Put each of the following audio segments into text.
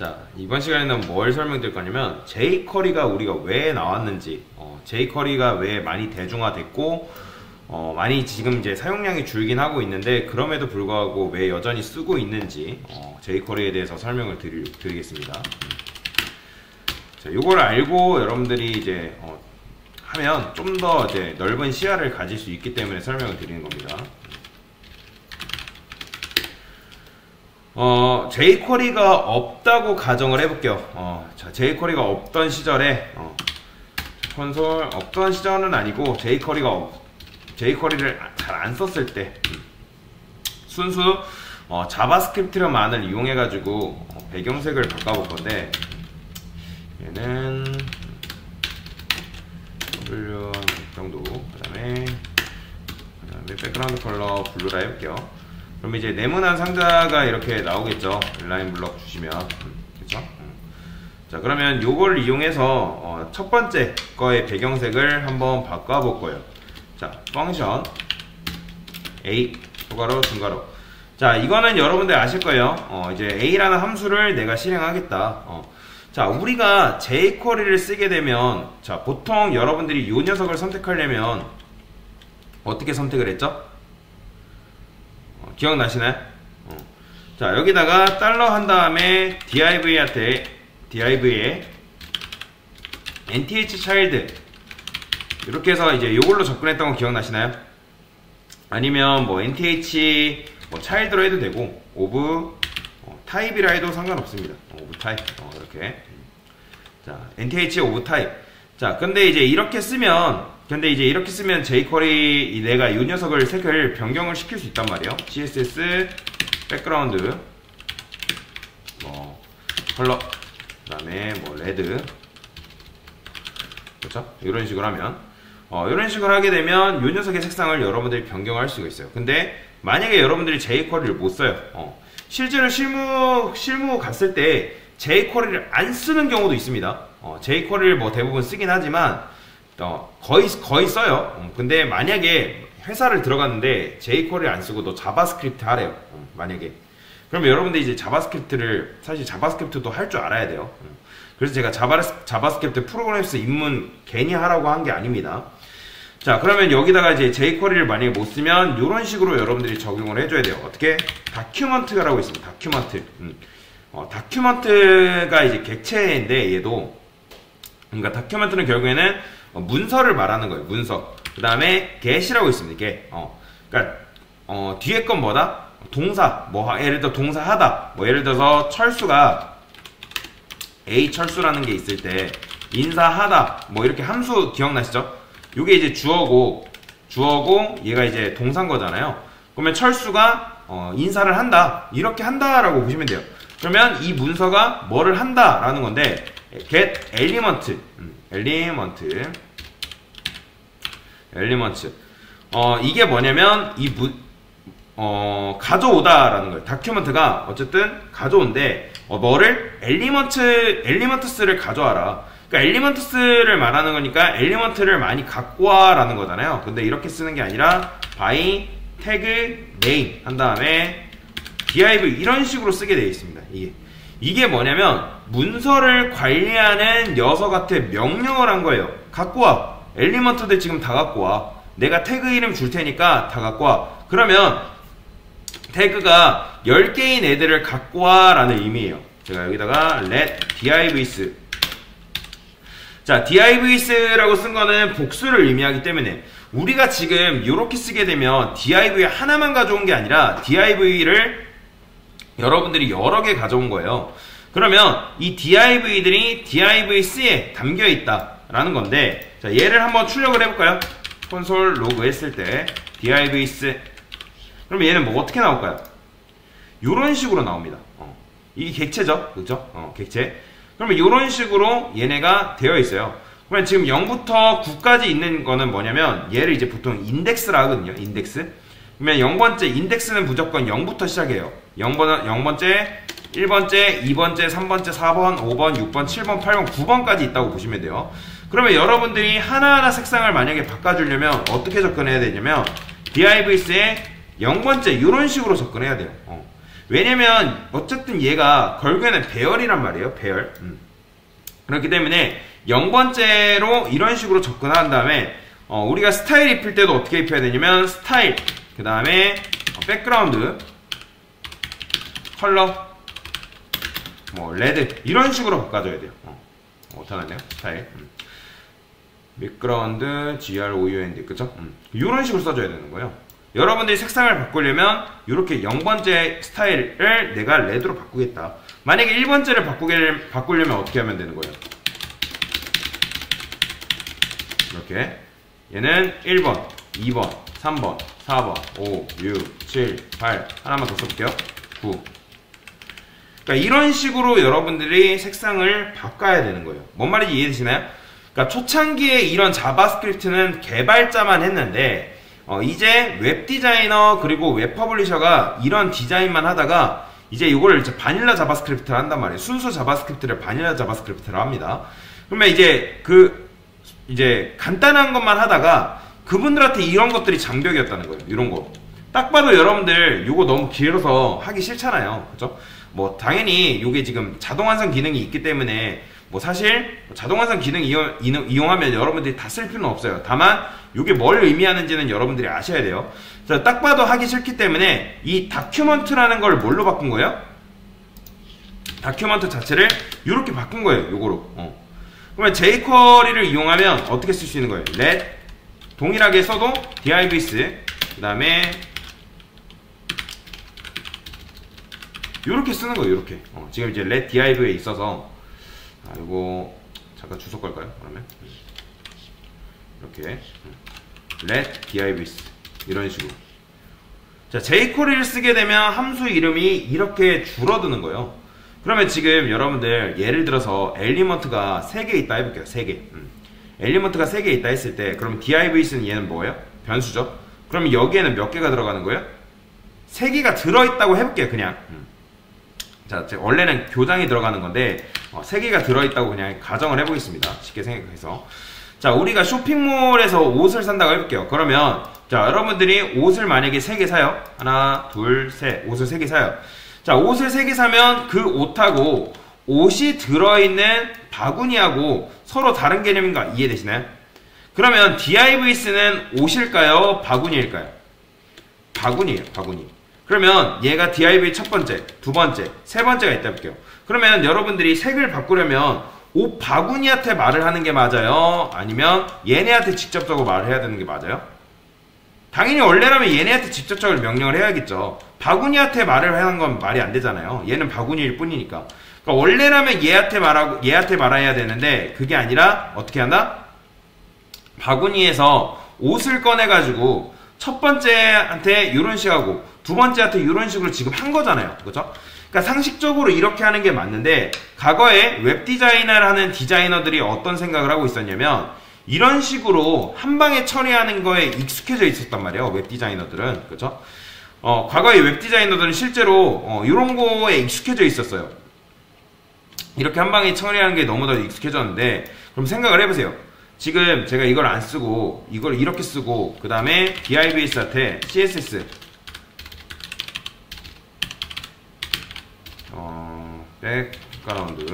자, 이번 시간에는 뭘 설명드릴 거냐면 jQuery가 우리가 왜 나왔는지, jQuery가 왜 많이 대중화됐고 많이 지금 이제 사용량이 줄긴 하고 있는데 그럼에도 불구하고 왜 여전히 쓰고 있는지 jQuery에 대해서 설명을 드리겠습니다. 자, 요걸 알고 여러분들이 이제 하면 좀 더 이제 넓은 시야를 가질 수 있기 때문에 설명을 드리는 겁니다. jQuery가 없다고 가정을 해볼게요. 자, jQuery가 없던 시절에 콘솔 없던 시절은 아니고 jQuery를 잘 안 썼을 때 순수 자바스크립트만을 이용해 가지고 배경색을 바꿔볼 건데, 얘는 W 정도, 그 다음에 백그라운드 컬러 블루라 해볼게요. 그럼 이제 네모난 상자가 이렇게 나오겠죠. 인라인 블럭 주시면. 그쵸? 자, 그러면 요걸 이용해서 첫 번째 거의 배경색을 한번 바꿔볼 거예요. 자, 펑션 A 초괄호 중괄호. 자, 이거는 여러분들 아실 거예요. 이제 A라는 함수를 내가 실행하겠다. 자, 우리가 jQuery를 쓰게 되면, 자, 보통 여러분들이 요 녀석을 선택하려면 어떻게 선택을 했죠? 기억나시나요? 자, 여기다가 달러 한 다음에 div에 nth child 이렇게 해서 이제 요걸로 접근했던 거 기억나시나요? 아니면 뭐 nth child로 해도 되고 of type이라 해도 상관없습니다. of type 이렇게. 자, nth of type. 자, 근데 이제 이렇게 쓰면 jQuery 내가 이 녀석을 색을 변경을 시킬 수 있단 말이에요. css 백그라운드 컬러, 그 다음에 레드, 그렇죠? 이런 식으로 하면 이런 식으로 하게 되면 이 녀석의 색상을 여러분들이 변경할 수가 있어요. 근데 만약에 여러분들이 jQuery를 못 써요. 실제로 실무 갔을 때 jQuery를 안 쓰는 경우도 있습니다. jQuery를 뭐 대부분 쓰긴 하지만 거의 써요. 근데 만약에 회사를 들어갔는데 jQuery 안 쓰고 너 자바스크립트 하래요. 만약에. 그러면 여러분들 이제 자바스크립트를, 사실 자바스크립트도 할 줄 알아야 돼요. 그래서 제가 자바스크립트 프로그램스 입문 괜히 하라고 한 게 아닙니다. 자, 그러면 여기다가 이제 jQuery를 만약에 못 쓰면 이런 식으로 여러분들이 적용을 해줘야 돼요. 어떻게? 다큐먼트라고 있습니다. 다큐먼트. 다큐먼트가 이제 객체인데 얘도, 그러니까 다큐먼트는 결국에는 문서를 말하는 거예요. 문서. 그 다음에 get이라고 있습니다. get. 그러니까 뒤에 건 뭐다? 동사. 예를 들어 동사 하다. 예를 들어서 철수가 A 철수라는 게 있을 때 인사하다. 이렇게 함수 기억나시죠? 요게 이제 주어고 얘가 이제 동사인 거잖아요. 그러면 철수가 인사를 한다. 이렇게 한다라고 보시면 돼요. 그러면 이 문서가 뭐를 한다라는 건데 get element. 이게 뭐냐면 가져오다라는 거예요. 다큐먼트가 어쨌든 가져온데 뭐를 엘리먼트스를 가져와라. 그러니까 엘리먼트스를 말하는 거니까 엘리먼트를 많이 갖고 와라는 거잖아요. 근데 이렇게 쓰는 게 아니라 by tag name 한 다음에 div 이런 식으로 쓰게 되어 있습니다. 이게 뭐냐면 문서를 관리하는 녀석한테 명령을 한 거예요. 갖고 와. 엘리먼트들 지금 다 갖고 와. 내가 태그 이름 줄 테니까 다 갖고 와. 그러면 태그가 10개인 애들을 갖고 와 라는 의미예요. 제가 여기다가 let divs. 자, divs라고 쓴 거는 복수를 의미하기 때문에 우리가 지금 이렇게 쓰게 되면 div 하나만 가져온 게 아니라 div를 여러분들이 여러 개 가져온 거예요. 그러면 이 div들이 divs에 담겨 있다 라는 건데, 자, 얘를 한번 출력을 해볼까요? 콘솔 로그 했을 때 divs. 그러면 얘는 뭐 어떻게 나올까요? 요런 식으로 나옵니다. 이게 객체죠, 그죠? 객체. 그러면 요런 식으로 얘네가 되어 있어요. 그러면 지금 0부터 9까지 있는 거는 뭐냐면 얘를 이제 보통 인덱스라 하거든요. 인덱스. 그러면 0번째 인덱스는 무조건 0부터 시작해요. 0번째, 1번째, 2번째, 3번째, 4번, 5번, 6번, 7번, 8번, 9번까지 있다고 보시면 돼요. 그러면 여러분들이 하나하나 색상을 만약에 바꿔주려면 어떻게 접근해야 되냐면 divs에 0번째 이런 식으로 접근해야 돼요. 왜냐면 어쨌든 얘가 결국에는 배열이란 말이에요. 배열. 그렇기 때문에 0번째로 이런 식으로 접근한 다음에 우리가 스타일 입힐 때도 어떻게 입혀야 되냐면 스타일 그 다음에 백그라운드 컬러 뭐 레드 이런 식으로 바꿔줘야 돼요. 어떡하네요. 스타일 백그라운드 GROUND 그쵸? 이런 식으로 써줘야 되는 거예요. 여러분들이 색상을 바꾸려면 이렇게 0번째 스타일을 내가 레드로 바꾸겠다. 만약에 1번째를 바꾸려면 어떻게 하면 되는 거예요? 이렇게 얘는 1번, 2번, 3번, 4번, 5, 6, 7, 8 하나만 더 써볼게요. 9 그러니까 이런 식으로 여러분들이 색상을 바꿔야 되는 거예요. 뭔 말인지 이해되시나요? 그러니까 초창기에 이런 자바스크립트는 개발자만 했는데 이제 웹 디자이너 그리고 웹 퍼블리셔가 이런 디자인만 하다가 이제 이걸 이제 바닐라 자바스크립트를 한단 말이에요. 순수 자바스크립트를 바닐라 자바스크립트를 합니다. 그러면 이제 간단한 것만 하다가 그분들한테 이런 것들이 장벽이었다는 거예요. 이런 거. 딱 봐도 여러분들 이거 너무 길어서 하기 싫잖아요. 그죠? 뭐 당연히 이게 지금 자동 완성 기능이 있기 때문에 뭐 사실 자동 완성 기능 이용하면 여러분들이 다 쓸 필요는 없어요. 다만 이게 뭘 의미하는지는 여러분들이 아셔야 돼요. 자, 딱 봐도 하기 싫기 때문에 이 다큐먼트라는 걸 뭘로 바꾼 거예요? 다큐먼트 자체를 이렇게 바꾼 거예요. 요거로. 그러면 jQuery를 이용하면 어떻게 쓸 수 있는 거예요? let 동일하게 써도 divs 그 다음에 요렇게 쓰는 거예요. 요렇게 지금 이제 let div에 있어서 이거 잠깐 주소 걸까요? 그러면 이렇게 let divs 이런 식으로 자 jQuery를 쓰게 되면 함수 이름이 이렇게 줄어드는 거예요. 그러면 지금 여러분들 예를 들어서 엘리먼트가 3개 있다 해볼게요. 3개 엘리먼트가 3개 있다 했을 때 그럼 divs는 얘는 뭐예요? 변수죠. 그럼 여기에는 몇 개가 들어가는 거예요? 3개가 들어있다고 해볼게요. 그냥 자 원래는 교장이 들어가는 건데 3개가 들어있다고 그냥 가정을 해보겠습니다. 쉽게 생각해서 자 우리가 쇼핑몰에서 옷을 산다고 해볼게요. 그러면 자 여러분들이 옷을 만약에 3개 사요. 하나 둘 셋 옷을 3개 사요. 자 옷을 3개 사면 그 옷하고 옷이 들어있는 바구니하고 서로 다른 개념인가 이해되시나요? 그러면 divs는 옷일까요? 바구니일까요? 바구니예요. 바구니. 그러면 얘가 div 첫 번째, 두 번째, 세 번째가 있다 볼게요. 그러면 여러분들이 색을 바꾸려면 옷 바구니한테 말을 하는 게 맞아요? 아니면 얘네한테 직접적으로 말을 해야 되는 게 맞아요? 당연히 원래라면 얘네한테 직접적으로 명령을 해야겠죠. 바구니한테 말을 하는 건 말이 안 되잖아요. 얘는 바구니일 뿐이니까. 그러니까 원래라면 얘한테 말해야 되는데 그게 아니라 어떻게 한다? 바구니에서 옷을 꺼내가지고 첫 번째한테 이런 식하고 두 번째한테 이런 식으로 지금 한 거잖아요. 그죠? 그러니까 상식적으로 이렇게 하는 게 맞는데 과거에 웹 디자이너를 하는 디자이너들이 어떤 생각을 하고 있었냐면 이런 식으로 한 방에 처리하는 거에 익숙해져 있었단 말이에요. 웹 디자이너들은. 그죠? 과거에 웹 디자이너들은 실제로 이런 거에 익숙해져 있었어요. 이렇게 한 방에 처리하는 게 너무나 익숙해졌는데 그럼 생각을 해보세요. 지금 제가 이걸 안 쓰고 이걸 이렇게 쓰고 그 다음에 divs한테 css 백그라운드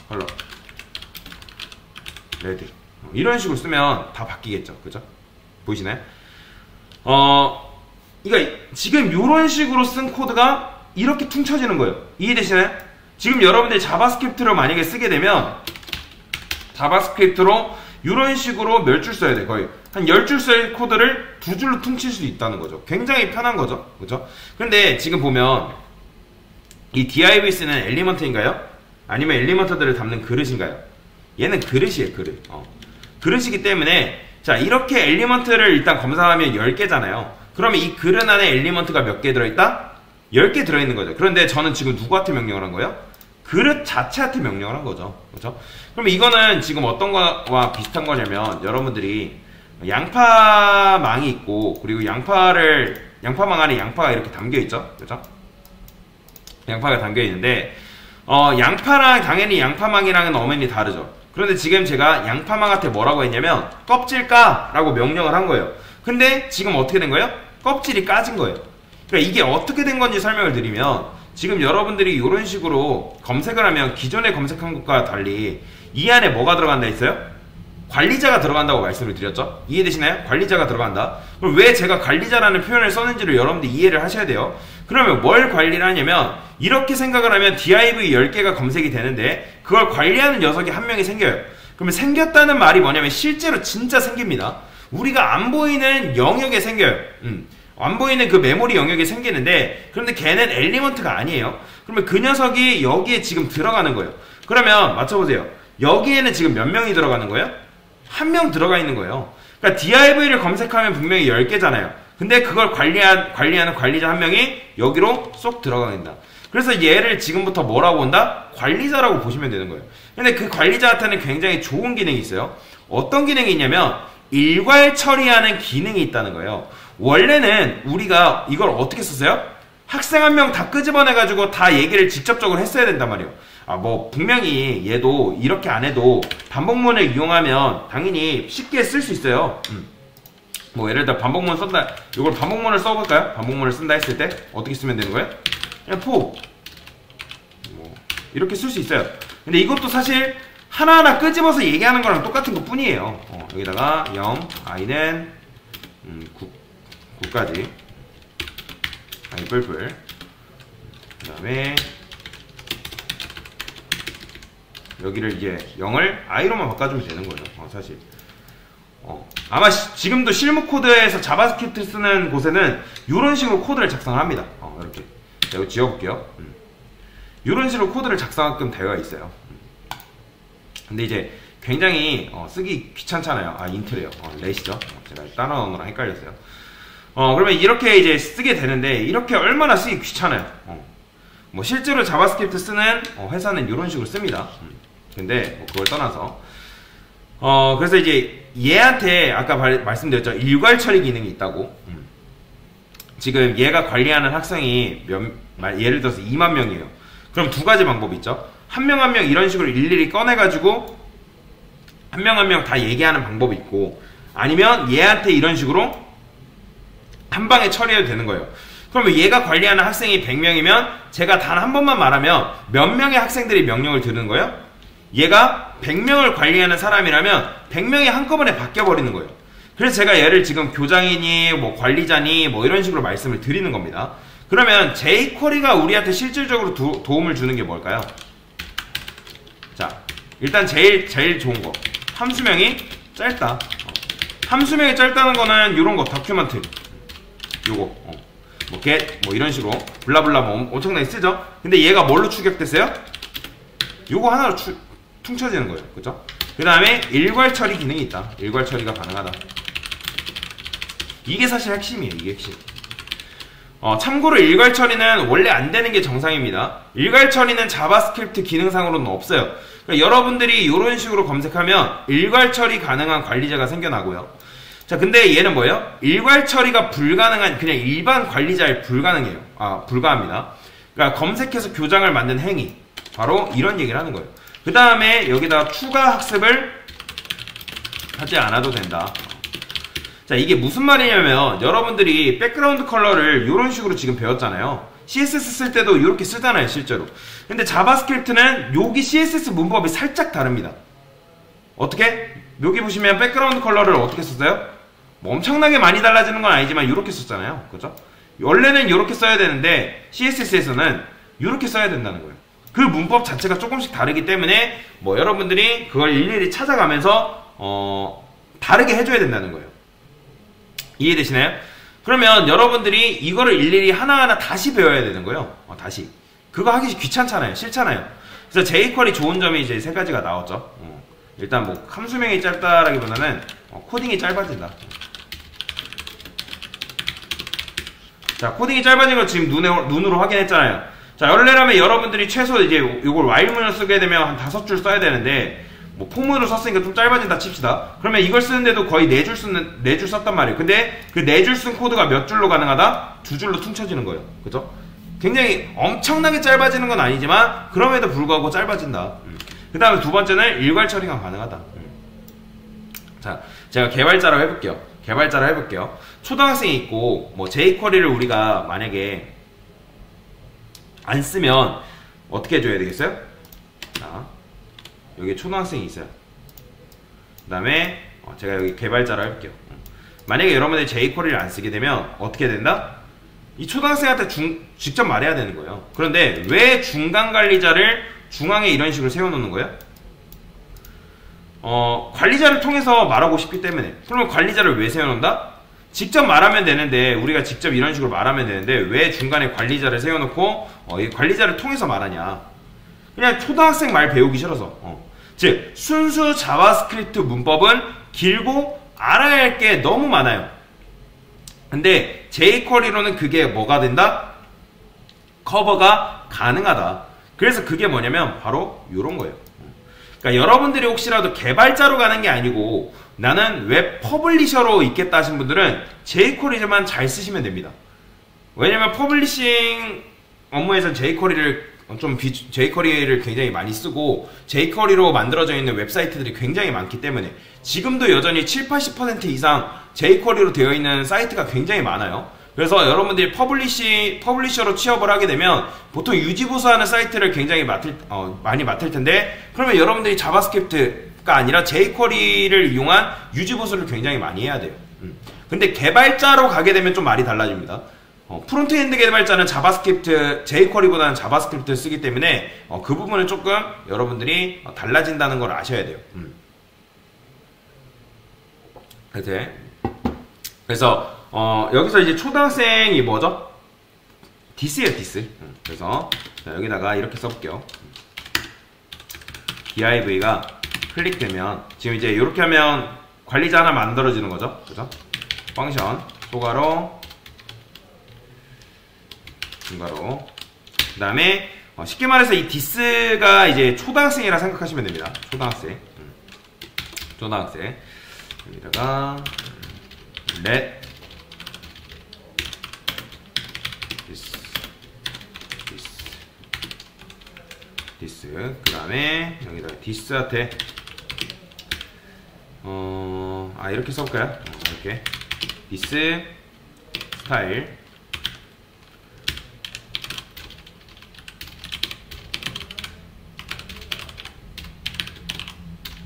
컬러 레드 이런 식으로 쓰면 다 바뀌겠죠. 그죠? 보이시나요? 그러니까 지금 이런 식으로 쓴 코드가 이렇게 퉁쳐지는 거예요. 이해되시나요? 지금 여러분들이 자바스크립트로 만약에 쓰게 되면 자바스크립트로 이런 식으로 몇 줄 써야 돼. 거의 한 10줄 쓸 코드를 2줄로 퉁칠 수도 있다는 거죠. 굉장히 편한 거죠. 그죠? 근데 지금 보면 이 divs는 엘리먼트인가요? 아니면 엘리먼트들을 담는 그릇인가요? 얘는 그릇이에요. 그릇. 그릇이기 때문에 자 이렇게 엘리먼트를 일단 검사하면 10개잖아요. 그러면 이 그릇 안에 엘리먼트가 몇 개 들어있다? 10개 들어있는 거죠. 그런데 저는 지금 누구한테 명령을 한 거예요? 그릇 자체한테 명령을 한 거죠. 그렇죠? 그럼 이거는 지금 어떤 거와 비슷한 거냐면 여러분들이 양파망이 있고 그리고 양파망 안에 양파가 이렇게 담겨있죠. 그렇죠? 양파가 담겨있는데 양파랑 당연히 양파망이랑은 엄연히 다르죠. 그런데 지금 제가 양파망한테 뭐라고 했냐면 껍질 까! 라고 명령을 한 거예요. 근데 지금 어떻게 된 거예요? 껍질이 까진 거예요. 그러니까 이게 어떻게 된 건지 설명을 드리면, 지금 여러분들이 이런 식으로 검색을 하면 기존에 검색한 것과 달리 이 안에 뭐가 들어간다 했어요? 관리자가 들어간다고 말씀을 드렸죠? 이해되시나요? 관리자가 들어간다. 그럼 왜 제가 관리자라는 표현을 썼는지를 여러분들 이해를 하셔야 돼요. 그러면 뭘 관리를 하냐면, 이렇게 생각을 하면 div 10개가 검색이 되는데 그걸 관리하는 녀석이 한 명이 생겨요. 그러면 생겼다는 말이 뭐냐면 실제로 진짜 생깁니다. 우리가 안 보이는 영역에 생겨요. 안 보이는 그 메모리 영역에 생기는데, 그런데 걔는 엘리먼트가 아니에요. 그러면 그 녀석이 여기에 지금 들어가는 거예요. 그러면 맞춰보세요. 여기에는 지금 몇 명이 들어가는 거예요? 한 명 들어가 있는 거예요. 그러니까 div를 검색하면 분명히 10개잖아요. 근데 그걸 관리하는 관리자 한 명이 여기로 쏙 들어가야 된다. 그래서 얘를 지금부터 뭐라고 본다? 관리자라고 보시면 되는 거예요. 근데 그 관리자한테는 굉장히 좋은 기능이 있어요. 어떤 기능이 있냐면 일괄 처리하는 기능이 있다는 거예요. 원래는 우리가 이걸 어떻게 썼어요? 학생 한 명 다 끄집어내가지고 다 얘기를 직접적으로 했어야 된단 말이에요. 뭐 분명히 얘도 이렇게 안 해도 반복문을 이용하면 당연히 쉽게 쓸 수 있어요. 뭐 예를 들어 반복문 쓴다, 이걸 반복문을 써볼까요? 반복문을 쓴다 했을 때 어떻게 쓰면 되는 거예요? 그냥 뭐 이렇게 쓸 수 있어요. 근데 이것도 사실 하나하나 끄집어서 얘기하는 거랑 똑같은 것 뿐이에요. 여기다가 0, i는 9까지 i 뿔뿔, 그 다음에 여기를 이제 0을 i로만 바꿔주면 되는 거예요. 사실 아마 지금도 실무 코드에서 자바스크립트 쓰는 곳에는 이런 식으로 코드를 작성을 합니다. 이렇게 제가 지워볼게요. 이런 식으로 코드를 작성하게끔 되어 있어요. 근데 이제 굉장히 쓰기 귀찮잖아요. 인트래요. 렛이죠. 제가 다른 언어랑 헷갈렸어요. 그러면 이렇게 이제 쓰게 되는데, 이렇게 얼마나 쓰기 귀찮아요. 뭐 실제로 자바스크립트 쓰는 회사는 이런 식으로 씁니다. 근데 뭐 그걸 떠나서 그래서 이제 얘한테 아까 말씀드렸죠. 일괄 처리 기능이 있다고. 지금 얘가 관리하는 학생이 예를 들어서 2만 명이에요. 그럼 두 가지 방법이 있죠. 한 명 한 명 이런 식으로 일일이 꺼내가지고 한 명 한 명 다 얘기하는 방법이 있고, 아니면 얘한테 이런 식으로 한 방에 처리해도 되는 거예요. 그러면 얘가 관리하는 학생이 100명이면 제가 단 한 번만 말하면 몇 명의 학생들이 명령을 들은 거예요? 얘가 100명을 관리하는 사람이라면 100명이 한꺼번에 바뀌어버리는 거예요. 그래서 제가 얘를 지금 교장이니 뭐 관리자니 뭐 이런 식으로 말씀을 드리는 겁니다. 그러면 jQuery가 우리한테 실질적으로 도움을 주는 게 뭘까요? 자, 일단 제일 좋은 거, 함수명이 짧다. 함수명이 짧다는 거는 이런 거, 다큐먼트 요거 뭐 get 뭐 이런 식으로 블라블라 뭐 엄청나게 쓰죠. 근데 얘가 뭘로 추격됐어요? 요거 하나로 퉁쳐지는 거예요. 그죠? 그 다음에 일괄 처리 기능이 있다. 일괄 처리가 가능하다. 이게 사실 핵심이에요. 이게 핵심. 참고로 일괄 처리는 원래 안 되는 게 정상입니다. 일괄 처리는 자바스크립트 기능상으로는 없어요. 그러니까 여러분들이 이런 식으로 검색하면 일괄 처리 가능한 관리자가 생겨나고요. 자, 근데 얘는 뭐예요? 일괄 처리가 불가능한 그냥 일반 관리자에 불가능해요. 불가합니다. 그러니까 검색해서 교장을 만든 행위, 바로 이런 얘기를 하는 거예요. 그 다음에 여기다가 추가 학습을 하지 않아도 된다. 자, 이게 무슨 말이냐면 여러분들이 백그라운드 컬러를 이런 식으로 지금 배웠잖아요. CSS 쓸 때도 이렇게 쓰잖아요, 실제로. 근데 자바스크립트는 여기 CSS 문법이 살짝 다릅니다. 어떻게? 여기 보시면 백그라운드 컬러를 어떻게 썼어요? 뭐 엄청나게 많이 달라지는 건 아니지만 이렇게 썼잖아요. 그죠? 원래는 이렇게 써야 되는데 CSS에서는 이렇게 써야 된다는 거예요. 그 문법 자체가 조금씩 다르기 때문에 뭐 여러분들이 그걸 일일이 찾아가면서 다르게 해줘야 된다는 거예요. 이해되시나요? 그러면 여러분들이 이거를 일일이 하나하나 다시 배워야 되는 거예요. 다시. 그거 하기 귀찮잖아요. 싫잖아요. 그래서 jQuery 좋은 점이 이제 세 가지가 나왔죠. 일단 뭐 함수명이 짧다라기보다는 코딩이 짧아진다. 자, 코딩이 짧아진 거 지금 눈으로 확인했잖아요. 자, 원래라면 여러분들이 최소 이제 이걸 while문을 쓰게 되면 한 5줄 써야 되는데 뭐 포문으로 썼으니까 좀 짧아진다 칩시다. 그러면 이걸 쓰는데도 거의 4줄 썼단 말이에요. 근데 그 4줄 쓴 코드가 몇 줄로 가능하다? 2줄로 퉁쳐지는 거예요. 그죠? 굉장히 엄청나게 짧아지는 건 아니지만 그럼에도 불구하고 짧아진다. 그 다음에 두 번째는 일괄 처리가 가능하다. 자, 제가 개발자라고 해볼게요. 개발자를 해볼게요. 초등학생이 있고 뭐 jQuery를 우리가 만약에 안 쓰면 어떻게 해줘야 되겠어요? 자, 여기 초등학생이 있어요. 그 다음에 제가 여기 개발자를 할게요. 만약에 여러분들이 jQuery를 안 쓰게 되면 어떻게 된다? 이 초등학생한테 직접 말해야 되는 거예요. 그런데 왜 중간관리자를 중앙에 이런 식으로 세워놓는 거예요? 관리자를 통해서 말하고 싶기 때문에. 그러면 관리자를 왜 세워놓는다? 직접 말하면 되는데, 우리가 직접 이런 식으로 말하면 되는데 왜 중간에 관리자를 세워놓고 이 관리자를 통해서 말하냐. 그냥 초등학생 말 배우기 싫어서. 즉 순수 자바스크립트 문법은 길고 알아야 할 게 너무 많아요. 근데 jQuery로는 그게 뭐가 된다? 커버가 가능하다. 그래서 그게 뭐냐면 바로 이런 거예요. 그러니까 여러분들이 혹시라도 개발자로 가는 게 아니고 나는 웹 퍼블리셔로 있겠다 하신 분들은 jQuery만 잘 쓰시면 됩니다. 왜냐면 퍼블리싱 업무에서는 jQuery를 굉장히 많이 쓰고 jQuery로 만들어져 있는 웹사이트들이 굉장히 많기 때문에 지금도 여전히 70~80% 이상 jQuery로 되어 있는 사이트가 굉장히 많아요. 그래서 여러분들이 퍼블리셔로 취업을 하게 되면 보통 유지보수하는 사이트를 굉장히 많이 맡을 텐데, 그러면 여러분들이 자바스크립트가 아니라 jQuery를 이용한 유지보수를 굉장히 많이 해야 돼요. 근데 개발자로 가게 되면 좀 말이 달라집니다. 프론트엔드 개발자는 jQuery보다는 자바스크립트를 쓰기 때문에 그 부분은 조금 여러분들이 달라진다는 걸 아셔야 돼요. 그래서 여기서 이제 초등학생이 뭐죠? this예요, this. 그래서 여기다가 이렇게 써볼게요. div가 클릭되면 지금 이제 이렇게 하면 관리자 하나 만들어지는 거죠, 그죠? 펑션 소가로 중괄호. 그 다음에 쉽게 말해서 이 this가 이제 초등학생이라 생각하시면 됩니다. 초등학생. 여기다가 let this. 그 다음에 여기다가 this한테 이렇게 써볼까요? 이렇게 this 스타일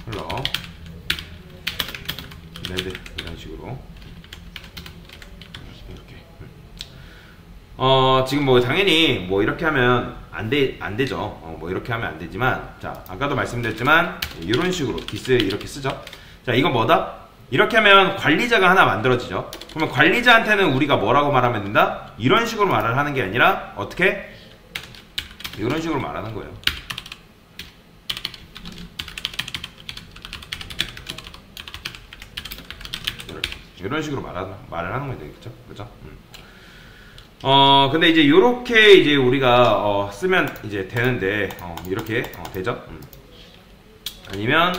컬러 레드 이런 식으로 이렇게. 지금 뭐 당연히 뭐 이렇게 하면 안 되죠. 뭐 이렇게 하면 안 되지만, 자, 아까도 말씀드렸지만 이런 식으로 디스 이렇게 쓰죠. 자, 이건 뭐다? 이렇게 하면 관리자가 하나 만들어지죠. 그러면 관리자한테는 우리가 뭐라고 말하면 된다? 이런 식으로 말을 하는 게 아니라 어떻게? 이런 식으로 말하는 거예요. 이런 식으로 말을 하는 거예요. 그죠? 근데 이제 요렇게 이제 우리가 쓰면 이제 되는데 이렇게 되죠? 아니면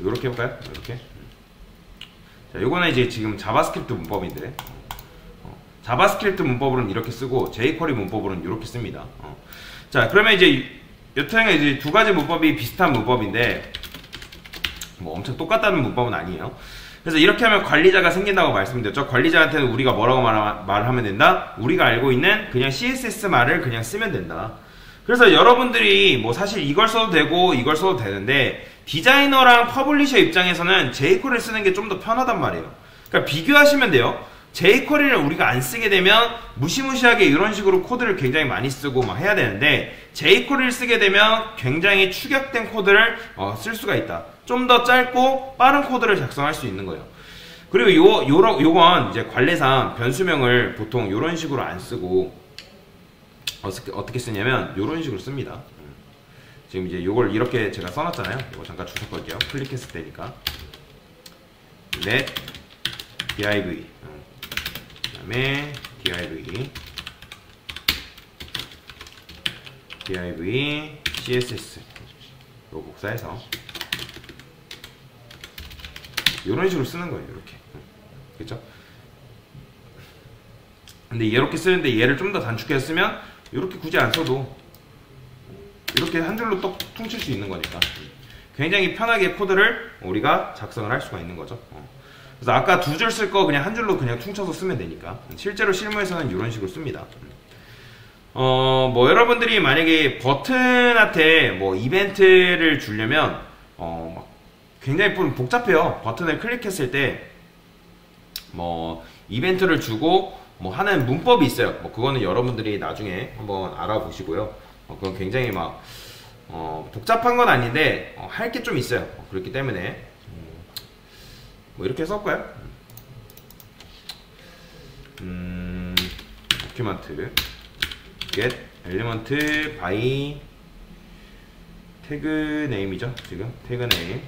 요렇게 해볼까요? 이렇게. 자, 요거는 이제 지금 자바스크립트 문법인데 자바스크립트 문법으로는 이렇게 쓰고 jQuery 문법으로는 이렇게 씁니다. 자, 그러면 이제 여튼 이제 두 가지 문법이 비슷한 문법인데 뭐 엄청 똑같다는 문법은 아니에요. 그래서 이렇게 하면 관리자가 생긴다고 말씀드렸죠. 관리자한테는 우리가 뭐라고 말을 하면 된다? 우리가 알고 있는 그냥 CSS 말을 그냥 쓰면 된다. 그래서 여러분들이 뭐 사실 이걸 써도 되고 이걸 써도 되는데 디자이너랑 퍼블리셔 입장에서는 jQuery를 쓰는 게 좀 더 편하단 말이에요. 그러니까 비교하시면 돼요. jQuery를 우리가 안 쓰게 되면 무시무시하게 이런 식으로 코드를 굉장히 많이 쓰고 막 해야 되는데 jQuery를 쓰게 되면 굉장히 축약된 코드를 쓸 수가 있다. 좀 더 짧고 빠른 코드를 작성할 수 있는 거예요. 그리고 요건 이제 관례상 변수명을 보통 요런 식으로 안 쓰고 어떻게 쓰냐면 요런 식으로 씁니다. 지금 이제 요걸 이렇게 제가 써놨잖아요. 이거 잠깐 주석 걸게요. 클릭했을 때니까 let div 그 다음에 div css 요 복사해서 이런 식으로 쓰는 거예요. 이렇게. 그렇죠? 근데 이렇게 쓰는데 얘를 좀 더 단축해서 쓰면 이렇게 굳이 안 써도 이렇게 한 줄로 또 퉁칠 수 있는 거니까 굉장히 편하게 코드를 우리가 작성을 할 수가 있는 거죠. 그래서 아까 두 줄 쓸 거 그냥 한 줄로 그냥 퉁쳐서 쓰면 되니까. 실제로 실무에서는 이런 식으로 씁니다. 뭐 여러분들이 만약에 버튼한테 뭐 이벤트를 주려면 막 굉장히 복잡해요. 버튼을 클릭했을 때 뭐 이벤트를 주고 뭐 하는 문법이 있어요. 뭐 그거는 여러분들이 나중에 한번 알아보시고요. 그건 굉장히 막 복잡한 건 아닌데 할 게 좀 있어요. 그렇기 때문에 뭐 이렇게 썼고요. 도큐먼트 get element by 태그 네임이죠. 지금 태그 네임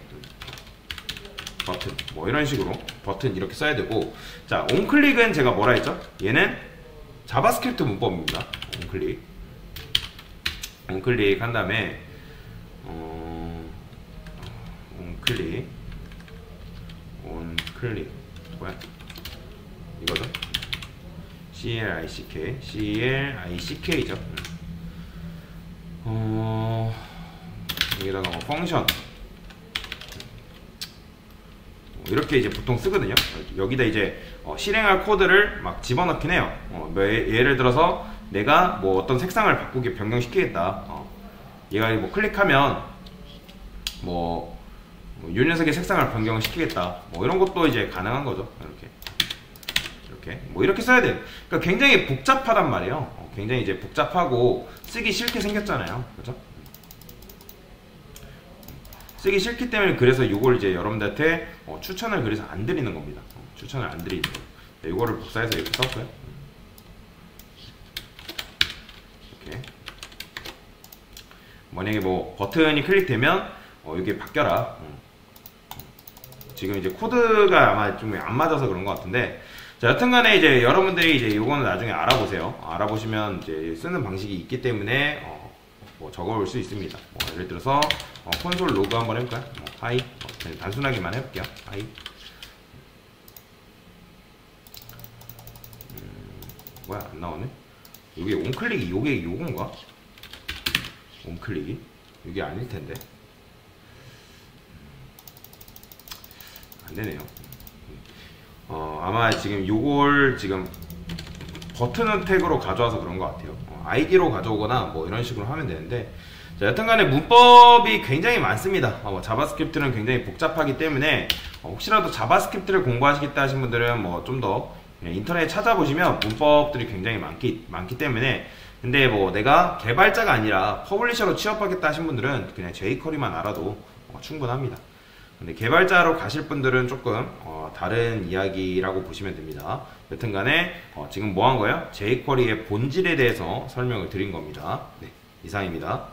버튼 뭐 이런 식으로 버튼 이렇게 써야 되고, 자 온클릭은 제가 뭐라 했죠? 얘는 자바스크립트 문법입니다. 온클릭 한 다음에 온클릭 뭐야 이거죠? CLICK죠. 여기다가 뭐 펑션 이렇게 이제 보통 쓰거든요. 여기다 이제 실행할 코드를 막 집어넣긴 해요. 예를 들어서 내가 뭐 어떤 색상을 바꾸게 변경시키겠다. 얘가 뭐 클릭하면 뭐 요 녀석의 색상을 변경시키겠다. 뭐 이런 것도 이제 가능한 거죠. 이렇게 뭐 이렇게 써야 돼요. 그러니까 굉장히 복잡하단 말이에요. 굉장히 이제 복잡하고 쓰기 싫게 생겼잖아요. 그죠? 쓰기 싫기 때문에 그래서 이걸 이제 여러분들한테 추천을 그래서 안 드리는 겁니다. 추천을 안 드리는 거예요. 네, 이거를 복사해서 이렇게 썼고요. 이렇게 만약에 뭐 버튼이 클릭되면 이게 바뀌어라. 지금 이제 코드가 아마 좀 안 맞아서 그런 것 같은데, 자 여튼간에 이제 여러분들이 이제 이거는 나중에 알아보세요. 알아보시면 이제 쓰는 방식이 있기 때문에 뭐 적어볼 수 있습니다. 예를 들어서 콘솔 로그 한번 해볼까요? 하이 단순하게만 해볼게요. 하이 뭐야 안 나오네. 이게 온클릭이 요건가? 온클릭이 이게 아닐 텐데 안 되네요. 아마 지금 요걸 지금 버튼 태그로 가져와서 그런 것 같아요. 아이디로 가져오거나 뭐 이런 식으로 하면 되는데, 자, 여튼간에 문법이 굉장히 많습니다. 자바스크립트는 굉장히 복잡하기 때문에 혹시라도 자바스크립트를 공부하시겠다 하신 분들은 뭐 좀 더 인터넷에 찾아보시면 문법들이 굉장히 많기 때문에, 근데 뭐 내가 개발자가 아니라 퍼블리셔로 취업하겠다 하신 분들은 그냥 jQuery만 알아도 충분합니다. 근데 개발자로 가실 분들은 조금 다른 이야기라고 보시면 됩니다. 여튼간에 지금 뭐 한 거예요? jQuery의 본질에 대해서 설명을 드린 겁니다. 네, 이상입니다.